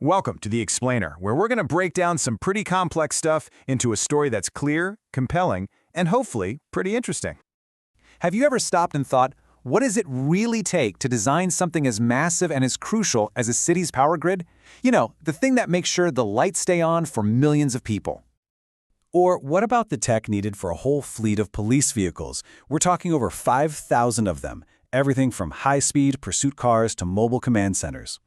Welcome to The Explainer, where we're going to break down some pretty complex stuff into a story that's clear, compelling, and hopefully pretty interesting. Have you ever stopped and thought, what does it really take to design something as massive and as crucial as a city's power grid? You know, the thing that makes sure the lights stay on for millions of people. Or what about the tech needed for a whole fleet of police vehicles? We're talking over 5,000 of them, everything from high-speed pursuit cars to mobile command centers.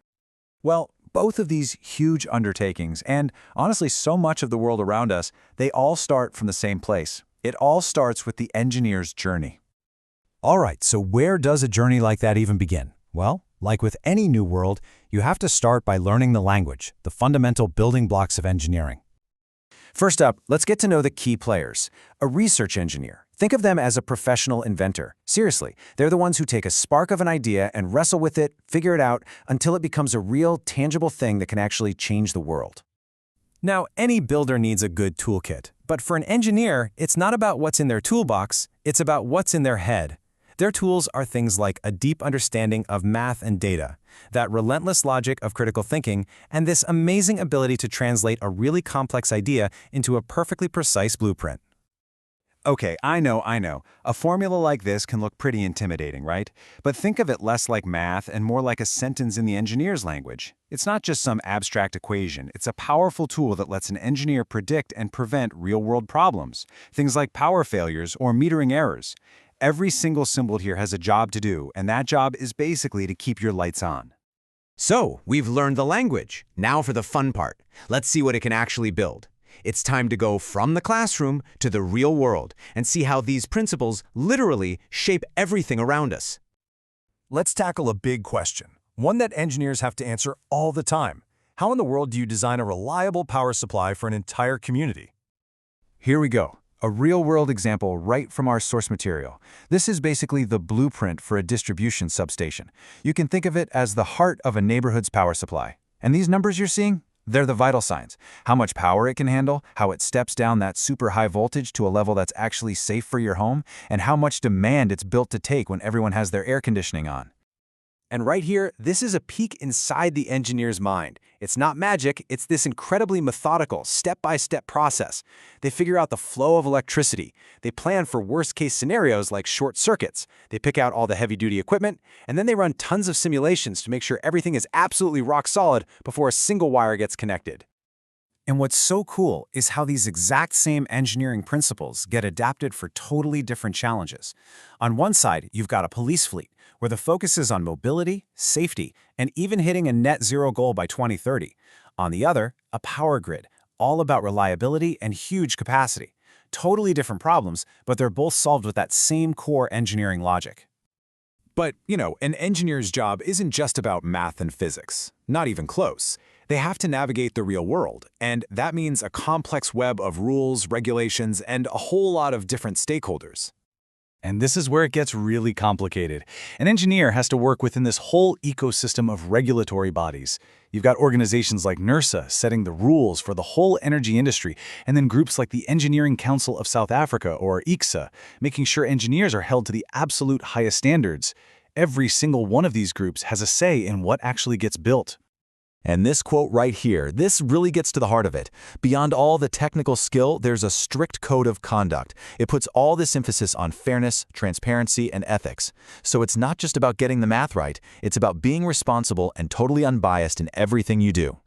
Well, both of these huge undertakings, and honestly so much of the world around us, they all start from the same place. It all starts with the engineer's journey. All right, so where does a journey like that even begin? Well, like with any new world, you have to start by learning the language, the fundamental building blocks of engineering. First up, let's get to know the key players. A research engineer. Think of them as a professional inventor. Seriously, they're the ones who take a spark of an idea and wrestle with it, figure it out, until it becomes a real, tangible thing that can actually change the world. Now, any builder needs a good toolkit, but for an engineer, it's not about what's in their toolbox, it's about what's in their head. Their tools are things like a deep understanding of math and data, that relentless logic of critical thinking, and this amazing ability to translate a really complex idea into a perfectly precise blueprint. Okay, I know. A formula like this can look pretty intimidating, right? But think of it less like math and more like a sentence in the engineer's language. It's not just some abstract equation. It's a powerful tool that lets an engineer predict and prevent real-world problems, things like power failures or metering errors. Every single symbol here has a job to do, and that job is basically to keep your lights on. So, we've learned the language. Now for the fun part. Let's see what it can actually build. It's time to go from the classroom to the real world and see how these principles literally shape everything around us. Let's tackle a big question, one that engineers have to answer all the time. How in the world do you design a reliable power supply for an entire community? Here we go. A real-world example right from our source material. This is basically the blueprint for a distribution substation. You can think of it as the heart of a neighborhood's power supply. And these numbers you're seeing? They're the vital signs. How much power it can handle, how it steps down that super high voltage to a level that's actually safe for your home, and how much demand it's built to take when everyone has their air conditioning on. And right here, this is a peek inside the engineer's mind. It's not magic, it's this incredibly methodical, step-by-step process. They figure out the flow of electricity. They plan for worst-case scenarios like short circuits. They pick out all the heavy-duty equipment, and then they run tons of simulations to make sure everything is absolutely rock solid before a single wire gets connected. And what's so cool is how these exact same engineering principles get adapted for totally different challenges. On one side, you've got a police fleet, where the focus is on mobility, safety, and even hitting a net zero goal by 2030. On the other, a power grid, all about reliability and huge capacity. Totally different problems, but they're both solved with that same core engineering logic. But, an engineer's job isn't just about math and physics. Not even close. They have to navigate the real world, and that means a complex web of rules, regulations, and a whole lot of different stakeholders. And this is where it gets really complicated. An engineer has to work within this whole ecosystem of regulatory bodies. You've got organizations like NERSA setting the rules for the whole energy industry, and then groups like the Engineering Council of South Africa, or ICSA, making sure engineers are held to the absolute highest standards. Every single one of these groups has a say in what actually gets built. And this quote right here, this really gets to the heart of it. Beyond all the technical skill, there's a strict code of conduct. It puts all this emphasis on fairness, transparency, and ethics. So it's not just about getting the math right, it's about being responsible and totally unbiased in everything you do.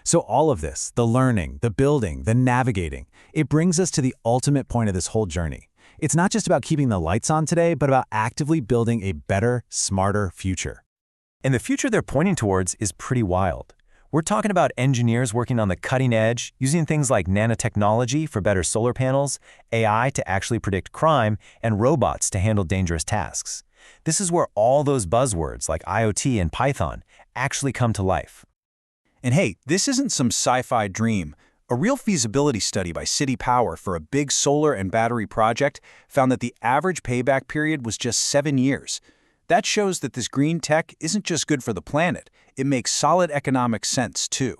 So all of this, the learning, the building, the navigating, it brings us to the ultimate point of this whole journey. It's not just about keeping the lights on today, but about actively building a better, smarter future. And the future they're pointing towards is pretty wild. We're talking about engineers working on the cutting edge, using things like nanotechnology for better solar panels, AI to actually predict crime, and robots to handle dangerous tasks. This is where all those buzzwords like IoT and Python actually come to life. And hey, this isn't some sci-fi dream. A real feasibility study by City Power for a big solar and battery project found that the average payback period was just 7 years. That shows that this green tech isn't just good for the planet, it makes solid economic sense too.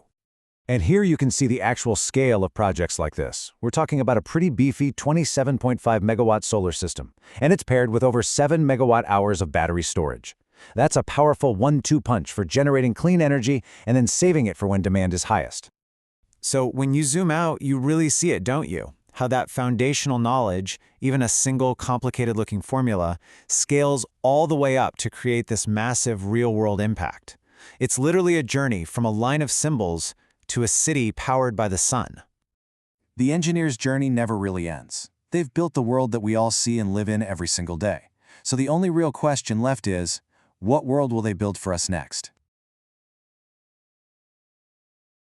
And here you can see the actual scale of projects like this. We're talking about a pretty beefy 27.5 megawatt solar system, and it's paired with over 7 megawatt hours of battery storage. That's a powerful 1-2 punch for generating clean energy and then saving it for when demand is highest. So when you zoom out, you really see it, don't you? How that foundational knowledge, even a single complicated-looking formula, scales all the way up to create this massive real-world impact. It's literally a journey from a line of symbols to a city powered by the sun. The engineer's journey never really ends. They've built the world that we all see and live in every single day. So the only real question left is, what world will they build for us next?